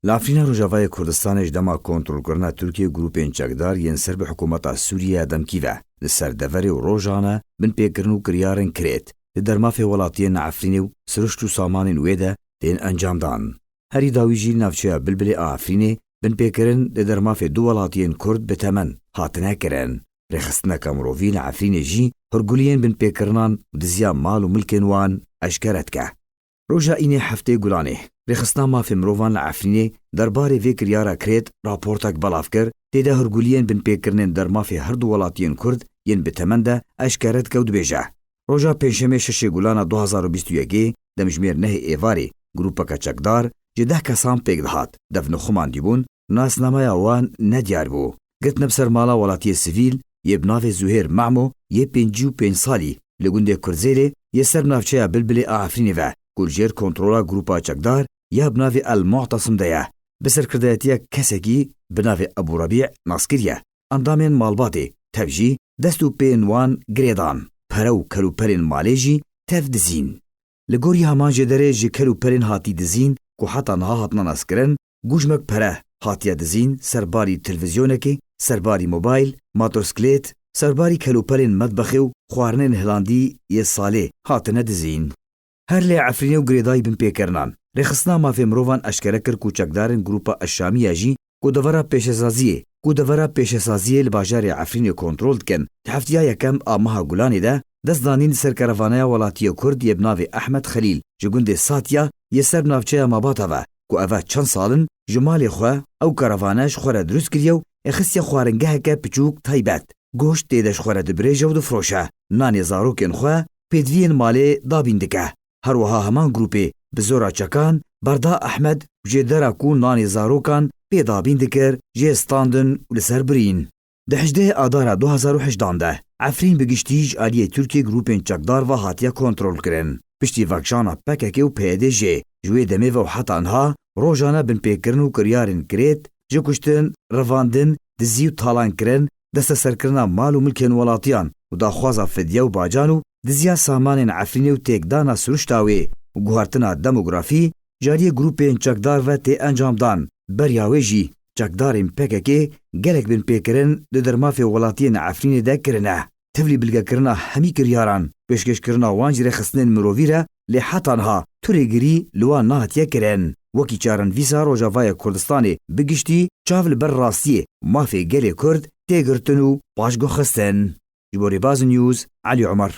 لافرین روجاوای کردستانش دما کنترل کرنا ترکیه گروپین چکدار ین سر به حکومت سوریه دمکیوه لسر دفری و روجانه بن پیکرن و کریارن کرید لدرماف ولاتین عفرین و سرشت و سامان ویده دین انجام دان. هری داویجی نافچه بلبل آفرینه بن پیکرن لدرماف دو ولاتین کرد بتمن هاتنه کرن. رخصتنا کامروفین عفرین جی هرگولین بن پیکرنان و دزیا مال و ملکن وان اشکرت که. روجا اینه هفته گلانه. رخصتنا مافی مروفان لعفرینه درباره وی کریارا کرد راپورتاک بلاف کر تیده هرگولین بن پیکرنن در مافی هر دو ولاتین کرد ین بتمن ده اشکرت که و دبیجه. روجا پنجشنبه 6 گلان 2021 دمجمیر نه ایواری گروپا چکدار جده کسان پیک دهات دفن خمان دیبون ناسنامه وان ندیار بو گت نبسر مالا ولاتی سیویل یه بناف زهیر معمو یه 55 سالی لگونده کرزیلی یه سر بنافچه بلبل آفرینی و گرجیر کنترولا گروپا چکدار یه بناف المعتصم دیا بسر کردایتیا کسکی بناف ابو ربیع ناسکریه اندامین مالباتی تفجی دستو پین وان گریدان پرو کلو پرین مالیجی تف دزین. لگوری همان جدره جی کلو پرین هاتی دزین که حتی نها هاتنا نسکرن گوشمک پره هاتیا دزین سرباری تلویزیونکی، سرباری موبایل، ماتورسکلیت، سرباری کلو پرین مطبخی و خوارنین هلاندی یه ساله هاتنه دزین. هر لی عفرینی و گریدای بن پیکرنان. رخصنا مافی مروان اشکره کر کوچکدارن گروپا الشامی جی کودورا پیشسازیه لباجار عفرین کنترل کن. هفتیا یکم آمها گلانی ده دست دانین سر کروانه ولاتی کرد یه بناوی احمد خلیل جگونده ساتیا یه سر بناوچه ماباتا و که اوه چند سالن جمالی خواه او کروانش خوره دروس کریو اخستی خوارنگه که پچوک تایبت گوشت دیدش خوره دبریجه و دفروشه نانی زاروکن خواه پیدوین مالی دابیندکه هر وها همان گروپی بزورا چکان بردا احمد جه دراکون نانی زاروکان پیدابین دکر جه استاندن و لسر برین. ده 18 آدار 2018 ده عفرین بگشتیج آلیه ترکیه گروپین چکدار و هاتیا کنترل کرن. پشتی وکشانا پککی و پیده جه جوی دمه و حتی انها روزانه بن پیکرن و کریارن کرید جو کشتن رواندن دزی و تالان کرن دست سرکرنا مال و ملکن ولاتیان و دا خوازا فدیه و باجانو دزیا سامان عفرینی و تیکدانا سروشتاوی و گوهرتنا دموگرافی جاریه گروپین چکدار و تی انجام دان بریاوی جی چکدارین پککی گلک بن پیکرن لدرمافی ولاتین عفرینی ده کرنه تفلی بلگه کرنا همی کریاران پیشکش کرنا وانجی رخصنین مروویره لی حتانها توریگری لوان نهاتیه کرن وکی چارن ویسا روجاوای کردستانی بگشتی چاول بر راستیه مافی گلی کرد تیگرتنو باشگو خستن. جبوری باز نیوز علی عمر.